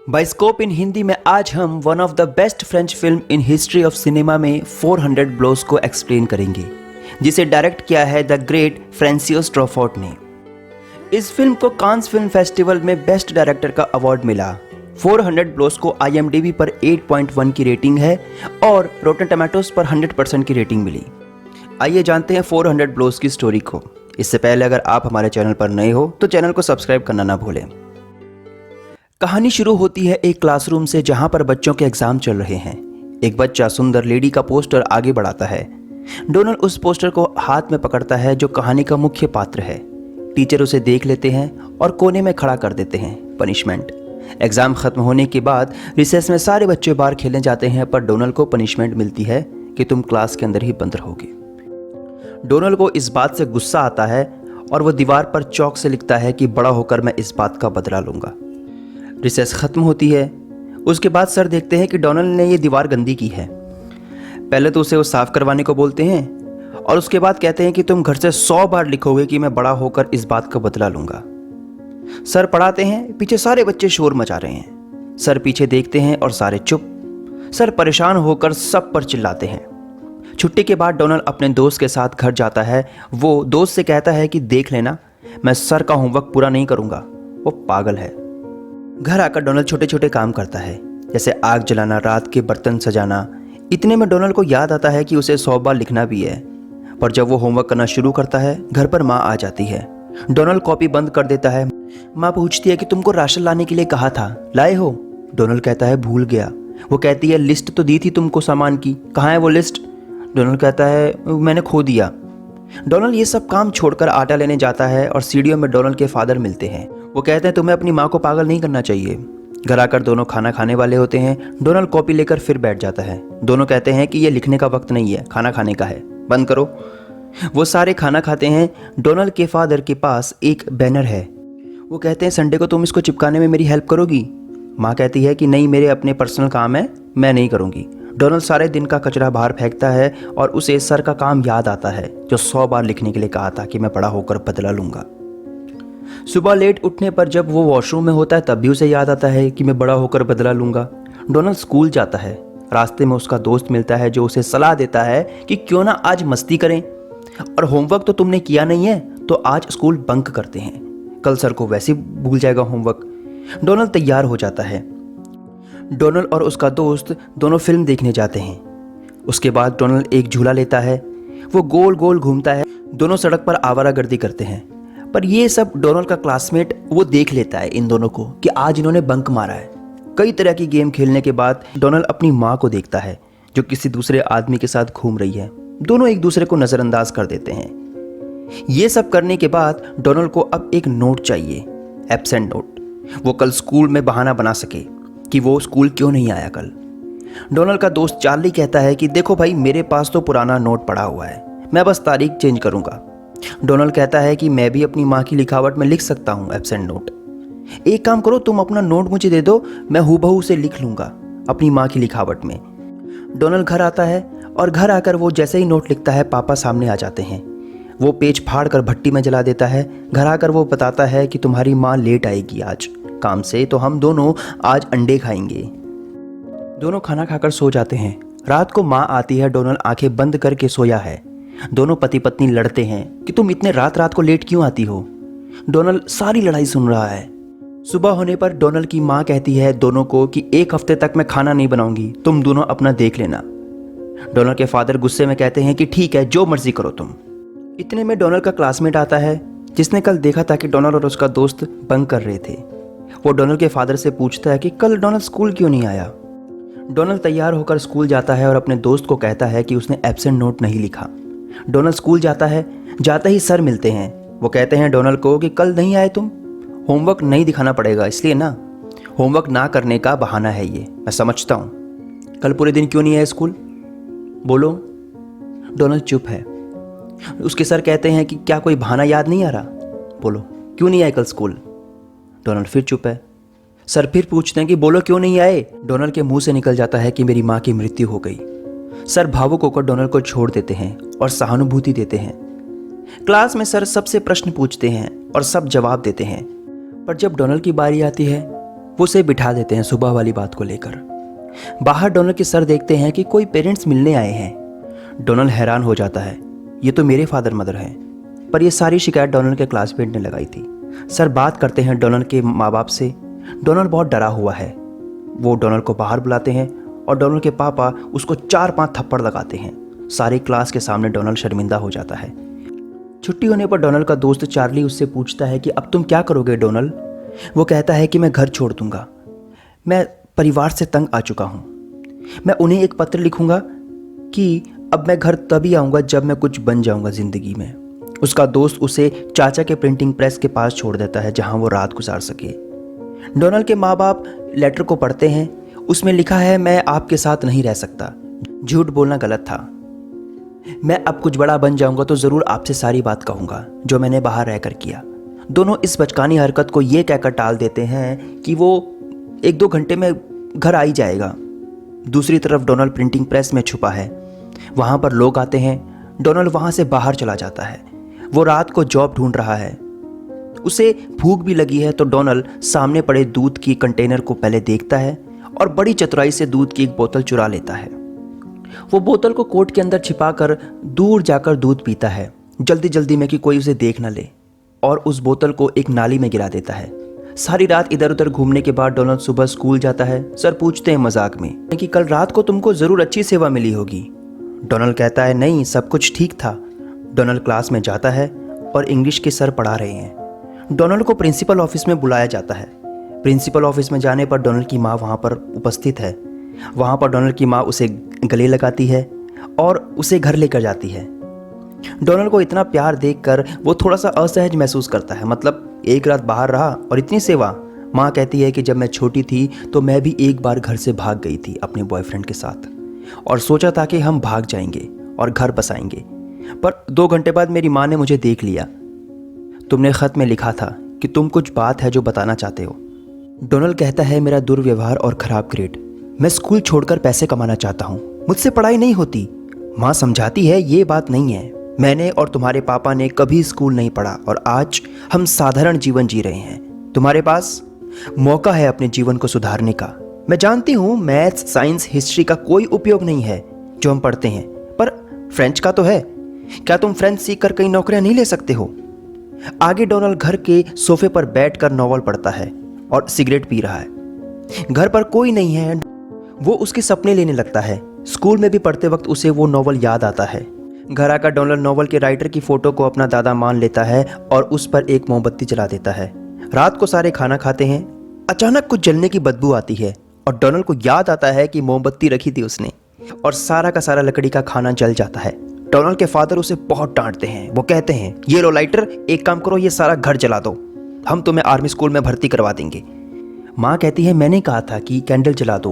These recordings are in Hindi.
बाइस्कोप इन हिंदी में आज हम one of the best French film in history of cinema में 400 ब्लोज को एक्सप्लेन करेंगे, जिसे डायरेक्ट किया है द ग्रेट फ्रांसिस ट्रूफोट ने। इस फिल्म को कांस फिल्म फेस्टिवल में बेस्ट डायरेक्टर का अवार्ड मिला। 400 ब्लोज को IMDb पर 8.1 की रेटिंग है और रोटन टोमेटोज पर 100% की रेटिंग मिली। आइए जानते हैं 400 ब्लोज की स्टोरी को। इससे पहले अगर आप हमारे चैनल पर नए हो तो चैनल को सब्सक्राइब करना ना भूलें। कहानी शुरू होती है एक क्लासरूम से जहां पर बच्चों के एग्जाम चल रहे हैं। एक बच्चा सुंदर लेडी का पोस्टर आगे बढ़ाता है। डोनल्ड उस पोस्टर को हाथ में पकड़ता है जो कहानी का मुख्य पात्र है। टीचर उसे देख लेते हैं और कोने में खड़ा कर देते हैं, पनिशमेंट। एग्जाम खत्म होने के बाद रिसेस में सारे बच्चे बाहर खेलने जाते हैं, पर डोनल्ड को पनिशमेंट मिलती है कि तुम क्लास के अंदर ही बंद रहोगे। डोनल्ड को इस बात से गुस्सा आता है और वह दीवार पर चौक से लिखता है कि बड़ा होकर मैं इस बात का बदला लूंगा। रिसेस खत्म होती है। उसके बाद सर देखते हैं कि डोनल्ड ने ये दीवार गंदी की है। पहले तो उसे वो साफ करवाने को बोलते हैं और उसके बाद कहते हैं कि तुम घर से 100 बार लिखोगे कि मैं बड़ा होकर इस बात का बदला लूंगा। सर पढ़ाते हैं, पीछे सारे बच्चे शोर मचा रहे हैं। सर पीछे देखते हैं और सारे चुप। सर परेशान होकर सब पर चिल्लाते हैं। छुट्टी के बाद डोनल्ड अपने दोस्त के साथ घर जाता है। वो दोस्त से कहता है कि देख लेना, मैं सर का होमवर्क पूरा नहीं करूंगा। वो पागल है। घर आकर डोनल्ड छोटे छोटे काम करता है, जैसे आग जलाना, रात के बर्तन सजाना। इतने में डोनल्ड को याद आता है कि उसे 100 बार लिखना भी है। पर जब वो होमवर्क करना शुरू करता है, घर पर माँ आ जाती है। डोनल्ड कॉपी बंद कर देता है। माँ पूछती है कि तुमको राशन लाने के लिए कहा था, लाए हो? डोनल्ड कहता है भूल गया। वो कहती है लिस्ट तो दी थी तुमको सामान की, कहाँ है वो लिस्ट? डोनल्ड कहता है मैंने खो दिया। डोनल्ड ये सब काम छोड़कर आटा लेने जाता है और सीढ़ियों में डोनल्ड के फादर मिलते हैं। वो कहते हैं तुम्हें अपनी माँ को पागल नहीं करना चाहिए। घर आकर दोनों खाना खाने वाले होते हैं। डोनल्ड कॉपी लेकर फिर बैठ जाता है। दोनों कहते हैं कि ये लिखने का वक्त नहीं है, खाना खाने का है, बंद करो। वो सारे खाना खाते हैं। डोनल्ड के फादर के पास एक बैनर है। वो कहते हैं संडे को तुम इसको चिपकाने में मेरी हेल्प करोगी? माँ कहती है कि नहीं, मेरे अपने पर्सनल काम है, मैं नहीं करूँगी। डोनल्ड सारे दिन का कचरा बाहर फेंकता है और उसे सर का काम याद आता है जो 100 बार लिखने के लिए कहा था कि मैं बड़ा होकर बदला लूंगा। सुबह लेट उठने पर जब वो वॉशरूम में होता है तब भी उसे याद आता है कि मैं बड़ा होकर बदला लूंगा। डोनल्ड स्कूल जाता है। रास्ते में उसका दोस्त मिलता है जो उसे सलाह देता है कि क्यों ना आज मस्ती करें, और होमवर्क तो तुमने किया नहीं है तो आज स्कूल बंक करते हैं, कल सर को वैसे भूल जाएगा होमवर्क। डोनल्ड तैयार हो जाता है। डोनल्ड और उसका दोस्त दोनों फिल्म देखने जाते हैं। उसके बाद डोनल्ड एक झूला लेता है। वो गोल गोल घूमता है। दोनों सड़क पर आवारागर्दी करते हैं, पर ये सब डोनल्ड का क्लासमेट वो देख लेता है इन दोनों को कि आज इन्होंने बंक मारा है। कई तरह की गेम खेलने के बाद डोनल्ड अपनी माँ को देखता है जो किसी दूसरे आदमी के साथ घूम रही है। दोनों एक दूसरे को नज़रअंदाज कर देते हैं। ये सब करने के बाद डोनल्ड को अब एक नोट चाहिए, एब्सेंट नोट। वो कल स्कूल में बहाना बना सके कि वो स्कूल क्यों नहीं आया कल। डोनल्ड का दोस्त चार्ली कहता है कि देखो भाई, मेरे पास तो पुराना नोट पड़ा हुआ है, मैं बस तारीख चेंज करूंगा। डोनल्ड कहता है कि मैं भी अपनी माँ की लिखावट में लिख सकता हूँ एब्सेंट नोट। एक काम करो, तुम अपना नोट मुझे दे दो, मैं हूबहू से लिख लूंगा अपनी माँ की लिखावट में। डोनल्ड घर आता है और घर आकर वो जैसे ही नोट लिखता है पापा सामने आ जाते हैं। वो पेज फाड़ कर भट्टी में जला देता है। घर आकर वो बताता है कि तुम्हारी माँ लेट आएगी आज काम से, तो हम दोनों आज अंडे खाएंगे। दोनों खाना खाकर सो जाते हैं। रात को माँ आती है। डोनल्ड आंखें बंद करके सोया है। दोनों पति पत्नी लड़ते हैं कि तुम इतने रात रात को लेट क्यों आती हो। डोनल्ड सारी लड़ाई सुन रहा है। सुबह होने पर डोनल्ड की माँ कहती है दोनों को कि एक हफ्ते तक मैं खाना नहीं बनाऊंगी, तुम दोनों अपना देख लेना। डोनल्ड के फादर गुस्से में कहते हैं कि ठीक है, जो मर्जी करो तुम। इतने में डोनल्ड का क्लासमेट आता है जिसने कल देखा था कि डोनल्ड और उसका दोस्त बंक कर रहे थे। वो डोनल्ड के फादर से पूछता है कि कल डोनल्ड स्कूल क्यों नहीं आया। डोनल्ड तैयार होकर स्कूल जाता है और अपने दोस्त को कहता है कि उसने एब्सेंट नोट नहीं लिखा। डोनल्ड स्कूल जाता है। जाते ही सर मिलते हैं। वो कहते हैं डोनल्ड को कि कल नहीं आए तुम, होमवर्क नहीं दिखाना पड़ेगा, इसलिए ना, होमवर्क ना करने का बहाना है ये, मैं समझता हूँ। कल पूरे दिन क्यों नहीं आए स्कूल, बोलो। डोनल्ड चुप है। उसके सर कहते हैं कि क्या कोई बहाना याद नहीं आ रहा, बोलो क्यों नहीं आए कल स्कूल। डोनल्ड फिर चुप है। सर फिर पूछते हैं कि बोलो क्यों नहीं आए। डोनल्ड के मुंह से निकल जाता है कि मेरी माँ की मृत्यु हो गई। सर भावुक होकर डोनल्ड को छोड़ देते हैं और सहानुभूति देते हैं। क्लास में सर सबसे प्रश्न पूछते हैं और सब जवाब देते हैं, पर जब डोनल्ड की बारी आती है वो उसे बिठा देते हैं सुबह वाली बात को लेकर। बाहर डोनाल्ड के सर देखते हैं कि कोई पेरेंट्स मिलने आए हैं। डोनाल्ड हैरान हो जाता है, ये तो मेरे फादर मदर हैं। पर ये सारी शिकायत डोनाल्ड के क्लासमेट ने लगाई थी। सर बात करते हैं डोनाल्ड के माँ बाप से। डोनाल्ड बहुत डरा हुआ है। वो डोनाल्ड को बाहर बुलाते हैं और डोनाल्ड के पापा उसको 4-5 थप्पड़ लगाते हैं। सारी क्लास के सामने डोनाल्ड शर्मिंदा हो जाता है। छुट्टी होने पर डोनाल्ड का दोस्त चार्ली उससे पूछता है कि अब तुम क्या करोगे डोनाल्ड। वो कहता है कि मैं घर छोड़ दूंगा। मैं परिवार से तंग आ चुका हूँ। मैं उन्हें एक पत्र लिखूंगा कि अब मैं घर तभी आऊँगा जब मैं कुछ बन जाऊँगा ज़िंदगी में। उसका दोस्त उसे चाचा के प्रिंटिंग प्रेस के पास छोड़ देता है जहाँ वो रात गुजार सके। डोनाल्ड के माँ बाप लेटर को पढ़ते हैं। उसमें लिखा है, मैं आपके साथ नहीं रह सकता। झूठ बोलना गलत था। मैं अब कुछ बड़ा बन जाऊंगा तो ज़रूर आपसे सारी बात कहूँगा जो मैंने बाहर रहकर किया। दोनों इस बचकानी हरकत को ये कहकर टाल देते हैं कि वो 1-2 घंटे में घर आ ही जाएगा। दूसरी तरफ डोनाल्ड प्रिंटिंग प्रेस में छुपा है। वहाँ पर लोग आते हैं। डोनाल्ड वहाँ से बाहर चला जाता है। वो रात को जॉब ढूंढ रहा है। उसे भूख भी लगी है तो डोनाल्ड सामने पड़े दूध की कंटेनर को पहले देखता है और बड़ी चतुराई से दूध की एक बोतल चुरा लेता है। वो बोतल को कोट के अंदर छिपाकर दूर जाकर दूध पीता है, जल्दी जल्दी में कि कोई उसे देख न ले, और उस बोतल को एक नाली में गिरा देता है। सारी रात इधर उधर घूमने के बाद डोनाल्ड सुबह स्कूल जाता है। सर पूछते हैं मजाक में कि कल रात को तुमको ज़रूर अच्छी सेवा मिली होगी। डोनाल्ड कहता है, नहीं, सब कुछ ठीक था। डोनाल्ड क्लास में जाता है और इंग्लिश के सर पढ़ा रहे हैं। डोनाल्ड को प्रिंसिपल ऑफिस में बुलाया जाता है। प्रिंसिपल ऑफिस में जाने पर डोनाल्ड की माँ वहाँ पर उपस्थित है। वहाँ पर डोनाल्ड की माँ उसे गले लगाती है और उसे घर लेकर जाती है। डोनाल्ड को इतना प्यार देखकर वो थोड़ा सा असहज महसूस करता है। मतलब एक रात बाहर रहा और इतनी सेवा। माँ कहती है कि जब मैं छोटी थी तो मैं भी एक बार घर से भाग गई थी अपने बॉयफ्रेंड के साथ और सोचा था कि हम भाग जाएंगे और घर बसाएंगे, पर 2 घंटे बाद मेरी माँ ने मुझे देख लिया। तुमने ख़त में लिखा था कि तुम कुछ बात है जो बताना चाहते हो। डोनाल्ड कहता है, मेरा दुर्व्यवहार और ख़राब ग्रेड, मैं स्कूल छोड़कर पैसे कमाना चाहता हूँ, मुझसे पढ़ाई नहीं होती। माँ समझाती है ये बात नहीं है, मैंने और तुम्हारे पापा ने कभी स्कूल नहीं पढ़ा और आज हम साधारण जीवन जी रहे हैं। तुम्हारे पास मौका है अपने जीवन को सुधारने का। मैं जानती हूँ मैथ्स, साइंस, हिस्ट्री का कोई उपयोग नहीं है जो हम पढ़ते हैं, पर फ्रेंच का तो है। क्या तुम फ्रेंच सीख कर कई नौकरियां नहीं ले सकते हो? आगे डोनाल्ड घर के सोफे पर बैठकर नॉवल पढ़ता है और सिगरेट पी रहा है। घर पर कोई नहीं है। वो उसके सपने लेने लगता है। स्कूल में भी पढ़ते वक्त उसे वो नॉवल याद आता है। घर आकर डोनाल्ड नॉवल के राइटर की फोटो को अपना दादा मान लेता है और उस पर एक मोमबत्ती जला देता है। रात को सारे खाना खाते हैं। अचानक कुछ जलने की बदबू आती है और डोनाल्ड को याद आता है कि मोमबत्ती रखी थी उसने, और सारा का सारा लकड़ी का खाना जल जाता है। डोनाल्ड के फादर उसे बहुत डांटते हैं। वो कहते हैं, ये लो लाइटर, एक काम करो, ये सारा घर जला दो, हम तुम्हें आर्मी स्कूल में भर्ती करवा देंगे। माँ कहती है, मैंने कहा था कि कैंडल जला दो।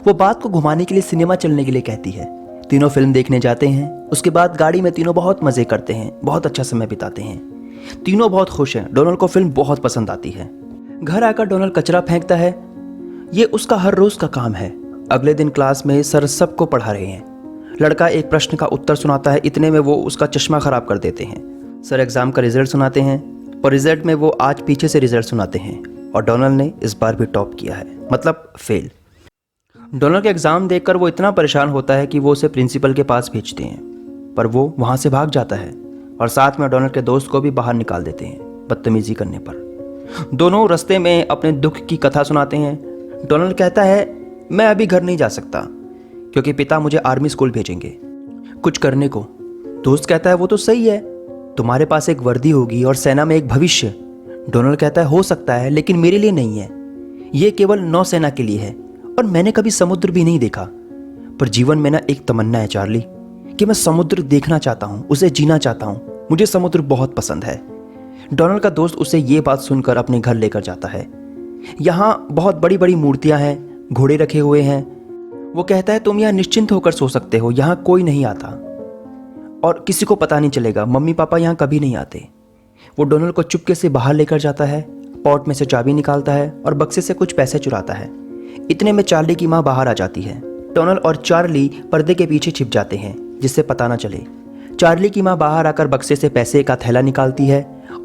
वो बात को घुमाने के लिए सिनेमा चलने के लिए कहती है। तीनों फिल्म देखने जाते हैं। उसके बाद गाड़ी में तीनों बहुत मज़े करते हैं, बहुत अच्छा समय बिताते हैं। तीनों बहुत खुश हैं। डोनाल्ड को फिल्म बहुत पसंद आती है। घर आकर डोनाल्ड कचरा फेंकता है। ये उसका हर रोज़ का काम है। अगले दिन क्लास में सर सबको पढ़ा रहे हैं। लड़का एक प्रश्न का उत्तर सुनाता है, इतने में वो उसका चश्मा ख़राब कर देते हैं। सर एग्ज़ाम का रिजल्ट सुनाते हैं, पर रिजल्ट में वो आज पीछे से रिजल्ट सुनाते हैं और डोनाल्ड ने इस बार भी टॉप किया है, मतलब फेल। डोनाल्ड का एग्ज़ाम देखकर वो इतना परेशान होता है कि वो उसे प्रिंसिपल के पास भेजते हैं, पर वो वहाँ से भाग जाता है और साथ में डोनाल्ड के दोस्त को भी बाहर निकाल देते हैं बदतमीज़ी करने पर। दोनों रास्ते में अपने दुख की कथा सुनाते हैं। डोनाल्ड कहता है, मैं अभी घर नहीं जा सकता क्योंकि पिता मुझे आर्मी स्कूल भेजेंगे कुछ करने को। दोस्त कहता है, वो तो सही है, तुम्हारे पास एक वर्दी होगी और सेना में एक भविष्य। डोनाल्ड कहता है, हो सकता है, लेकिन मेरे लिए नहीं है। ये केवल नौसेना के लिए है और मैंने कभी समुद्र भी नहीं देखा। पर जीवन में ना एक तमन्ना है चार्ली कि मैं समुद्र देखना चाहता हूँ, उसे जीना चाहता हूँ। मुझे समुद्र बहुत पसंद है। डोनाल्ड का दोस्त उसे ये बात सुनकर अपने घर लेकर जाता है। यहाँ बहुत बड़ी बड़ी मूर्तियाँ हैं, घोड़े रखे हुए हैं। वो कहता है, तुम यहाँ निश्चिंत होकर सो सकते हो, यहाँ कोई नहीं आता और किसी को पता नहीं चलेगा। मम्मी पापा यहाँ कभी नहीं आते। वो डोनाल्ड को चुपके से बाहर लेकर जाता है, पॉट में से चाबी निकालता है और बक्से से कुछ पैसे चुराता है। इतने में चार्ली की माँ बाहर आ जाती है। डोनाल्ड और चार्ली पर्दे के पीछे छिप जाते हैं जिससे पता ना चले। चार्ली की माँ बाहर आकर बक्से से पैसे का थैला निकालती है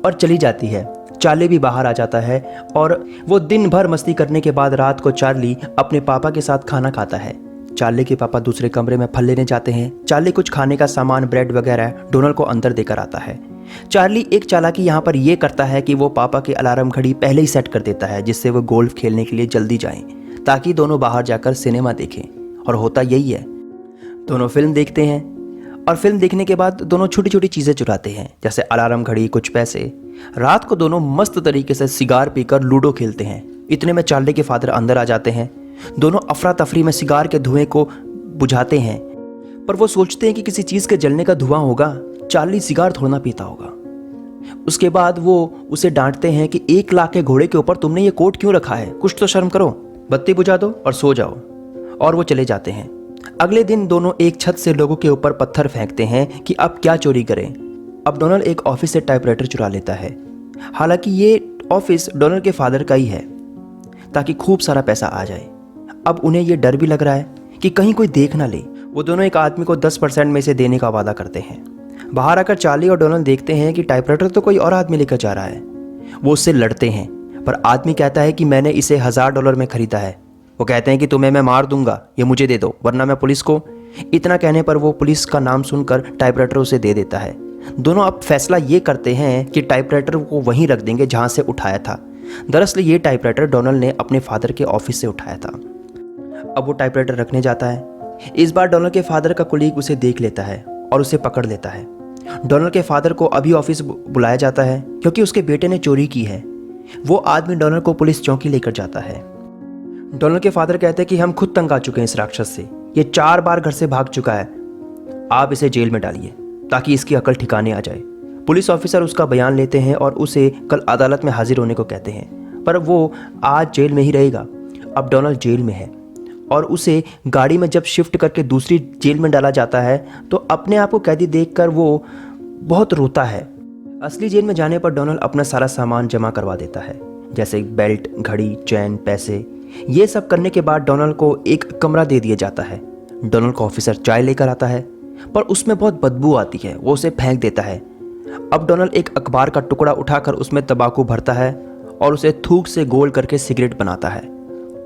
और चली जाती है। चार्ली भी बाहर आ जाता है और वो दिन भर मस्ती करने के बाद रात को चार्ली अपने पापा के साथ खाना खाता है। चार्ली के पापा दूसरे कमरे में फल लेने जाते हैं। चार्ली कुछ खाने का सामान, ब्रेड वगैरह डोनाल्ड को अंदर देकर आता है। चार्ली एक चालाकी यहाँ पर ये करता है कि वो पापा की अलार्म घड़ी पहले ही सेट कर देता है, जिससे वो गोल्फ खेलने के लिए जल्दी जाएं, ताकि दोनों बाहर जाकर सिनेमा देखें। और होता यही है, दोनों फिल्म देखते हैं और फिल्म देखने के बाद दोनों छोटी छोटी चीज़ें चुराते हैं, जैसे अलार्म घड़ी, कुछ पैसे। रात को दोनों मस्त तरीके से सिगार पीकर लूडो खेलते हैं। इतने में चार्ली के फादर अंदर आ जाते हैं। दोनों अफरा तफरी में सिगार के धुएं को बुझाते हैं, पर वो सोचते हैं कि किसी चीज़ के जलने का धुआं होगा, चार्ली सिगार थोड़ा ना पीता होगा। उसके बाद वो उसे डांटते हैं कि 1 लाख के घोड़े के ऊपर तुमने ये कोट क्यों रखा है, कुछ तो शर्म करो, बत्ती बुझा दो और सो जाओ। और वो चले जाते हैं। अगले दिन दोनों एक छत से लोगों के ऊपर पत्थर फेंकते हैं कि अब क्या चोरी करें। अब डोनाल्ड एक ऑफिस से टाइपराइटर चुरा लेता है। हालांकि ये ऑफिस डोनाल्ड के फादर का ही है, ताकि खूब सारा पैसा आ जाए। अब उन्हें ये डर भी लग रहा है कि कहीं कोई देख ना ले। वो दोनों एक आदमी को 10% में से देने का वादा करते हैं। बाहर आकर चार्ली और डोनाल्ड देखते हैं कि टाइपराइटर तो कोई और आदमी लेकर जा रहा है। वो उससे लड़ते हैं, पर आदमी कहता है कि मैंने इसे $1000 में खरीदा है। वो कहते हैं कि तुम्हें मैं मार दूंगा, ये मुझे दे दो वरना मैं पुलिस को। इतना कहने पर वो पुलिस का नाम सुनकर टाइपराइटर उसे दे देता है। दोनों अब फैसला ये करते हैं कि टाइपराइटर को वहीं रख देंगे जहाँ से उठाया था। दरअसल ये टाइपराइटर डोनाल्ड ने अपने फादर के ऑफिस से उठाया था। अब वो टाइपराइटर रखने जाता है। इस बार डोनाल्ड के फादर का कुलीग उसे देख लेता है और उसे पकड़ लेता है। डोनाल्ड के फादर को अभी ऑफिस बुलाया जाता है क्योंकि उसके बेटे ने चोरी की है। वो आदमी डोनाल्ड को पुलिस चौकी लेकर जाता है। डोनाल्ड के फादर कहते हैं कि हम खुद तंग आ चुके हैं इस राक्षस से, ये 4 बार घर से भाग चुका है, आप इसे जेल में डालिए ताकि इसकी अकल ठिकाने आ जाए। पुलिस ऑफिसर उसका बयान लेते हैं और उसे कल अदालत में हाजिर होने को कहते हैं, पर वो आज जेल में ही रहेगा। अब डोनाल्ड जेल में है और उसे गाड़ी में जब शिफ्ट करके दूसरी जेल में डाला जाता है तो अपने आप को कैदी देखकर वो बहुत रोता है। असली जेल में जाने पर डोनाल्ड अपना सारा सामान जमा करवा देता है, जैसे बेल्ट, घड़ी, चैन, पैसे। ये सब करने के बाद डोनाल्ड को एक कमरा दे दिया जाता है। डोनाल्ड को ऑफिसर चाय लेकर आता है, पर उसमें बहुत बदबू आती है। वो उसे फेंक देता है। अब डोनाल्ड एक अखबार का टुकड़ा उठाकर उसमें तंबाकू भरता है और उसे थूक से गोल करके सिगरेट बनाता है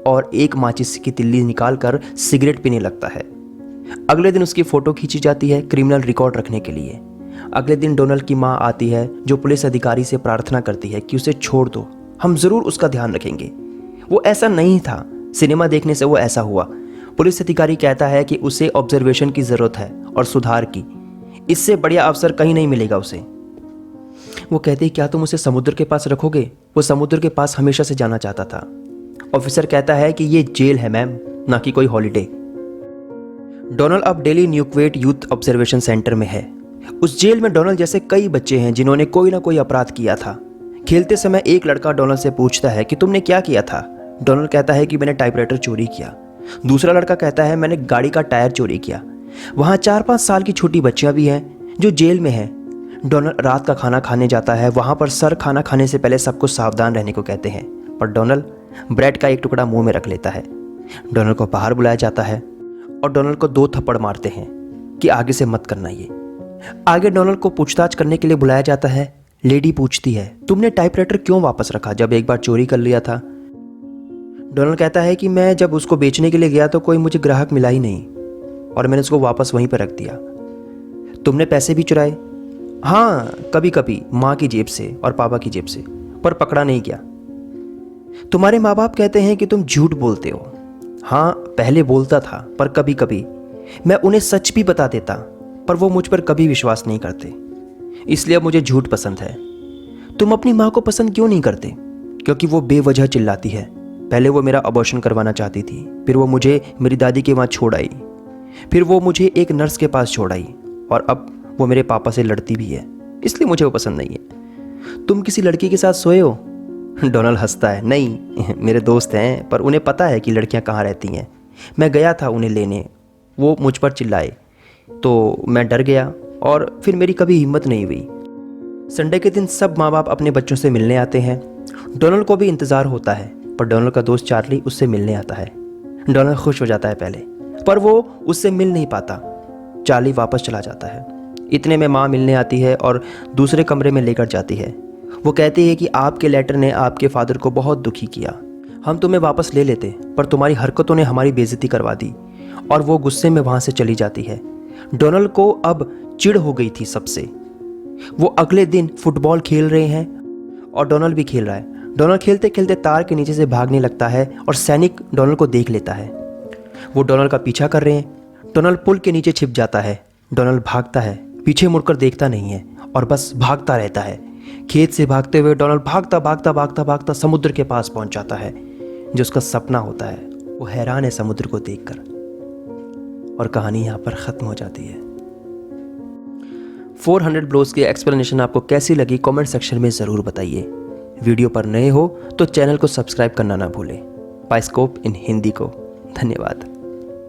और एक माचिस की तिल्ली निकालकर सिगरेट पीने लगता है। अगले दिन उसकी फ़ोटो खींची जाती है क्रिमिनल रिकॉर्ड रखने के लिए। अगले दिन डोनाल्ड की माँ आती है, जो पुलिस अधिकारी से प्रार्थना करती है कि उसे छोड़ दो, हम ज़रूर उसका ध्यान रखेंगे। वो ऐसा नहीं था, सिनेमा देखने से वो ऐसा हुआ। पुलिस अधिकारी कहता है कि उसे ऑब्जर्वेशन की ज़रूरत है और सुधार की, इससे बढ़िया अवसर कहीं नहीं मिलेगा उसे। वो कहते हैं क्या तुम उसे समुद्र के पास रखोगे? वो समुद्र के पास हमेशा से जाना चाहता था। ऑफिसर कहता है कि ये जेल है मैम, ना कि कोई हॉलिडे। डोनाल्ड अब डेली न्यूक्वेट यूथ ऑब्जर्वेशन सेंटर में है। उस जेल में डोनाल्ड जैसे कई बच्चे हैं जिन्होंने कोई ना कोई अपराध किया था। खेलते समय एक लड़का डोनाल्ड से पूछता है कि तुमने क्या किया था? डोनाल्ड कहता है कि मैंने टाइपराइटर चोरी किया। दूसरा लड़का कहता है मैंने गाड़ी का टायर चोरी किया। वहाँ 4-5 साल की छोटी बच्चियाँ भी हैं जो जेल में हैं। डोनाल्ड रात का खाना खाने जाता है। वहाँ पर सर खाना खाने से पहले सबको सावधान रहने को कहते हैं, पर डोनाल्ड ब्रेड का एक टुकड़ा मुंह में रख लेता है। डोनाल्ड को बाहर बुलाया जाता है और डोनाल्ड को 2 थप्पड़ मारते हैं कि आगे से मत करना ये। आगे डोनाल्ड को पूछताछ करने के लिए बुलाया जाता है। लेडी पूछती है तुमने टाइपराइटर क्यों वापस रखा जब एक बार चोरी कर लिया था? डोनाल्ड कहता है कि मैं जब उसको बेचने के लिए गया तो कोई मुझे ग्राहक मिला ही नहीं और मैंने उसको वापस वहीं पर रख दिया। तुमने पैसे भी चुराए? हाँ, कभी कभी माँ की जेब से और पापा की जेब से, पर पकड़ा नहीं गया। तुम्हारे माँ बाप कहते हैं कि तुम झूठ बोलते हो। हाँ, पहले बोलता था, पर कभी कभी मैं उन्हें सच भी बता देता, पर वो मुझ पर कभी विश्वास नहीं करते, इसलिए अब मुझे झूठ पसंद है। तुम अपनी माँ को पसंद क्यों नहीं करते? क्योंकि वो बेवजह चिल्लाती है। पहले वो मेरा अबॉर्शन करवाना चाहती थी, फिर वो मुझे मेरी दादी के वहाँ छोड़ आई, फिर वो मुझे एक नर्स के पास छोड़ आई और अब वो मेरे पापा से लड़ती भी है, इसलिए मुझे वो पसंद नहीं है। तुम किसी लड़की के साथ सोए हो? डोनाल्ड हंसता है, नहीं, मेरे दोस्त हैं, पर उन्हें पता है कि लड़कियां कहाँ रहती हैं। मैं गया था उन्हें लेने, वो मुझ पर चिल्लाए तो मैं डर गया और फिर मेरी कभी हिम्मत नहीं हुई। संडे के दिन सब माँ बाप अपने बच्चों से मिलने आते हैं। डोनाल्ड को भी इंतज़ार होता है, पर डोनाल्ड का दोस्त चार्ली उससे मिलने आता है। डोनाल्ड खुश हो जाता है पहले, पर वो उससे मिल नहीं पाता। चार्ली वापस चला जाता है। इतने में माँ मिलने आती है और दूसरे कमरे में लेकर जाती है। वो कहती है कि आपके लेटर ने आपके फादर को बहुत दुखी किया, हम तुम्हें वापस ले लेते पर तुम्हारी हरकतों ने हमारी बेइज्जती करवा दी, और वो गुस्से में वहाँ से चली जाती है। डोनाल्ड को अब चिढ़ हो गई थी सबसे। वो अगले दिन फुटबॉल खेल रहे हैं और डोनाल्ड भी खेल रहा है। डोनाल्ड खेलते खेलते तार के नीचे से भागने लगता है और सैनिक डोनाल्ड को देख लेता है। वो डोनाल्ड का पीछा कर रहे हैं। डोनाल्ड पुल के नीचे छिप जाता है। डोनाल्ड भागता है, पीछे मुड़कर देखता नहीं है और बस भागता रहता है। खेत से भागते हुए डोनाल्ड भागता भागता भागता भागता समुद्र के पास पहुंच जाता है, जो उसका सपना होता है। वो हैरान है समुद्र को देखकर, और कहानी यहाँ पर ख़त्म हो जाती है। 400 ब्लोज की एक्सप्लेनेशन आपको कैसी लगी कमेंट सेक्शन में ज़रूर बताइए। वीडियो पर नए हो तो चैनल को सब्सक्राइब करना ना भूलें। बाइस्कोप इन हिंदी को। धन्यवाद।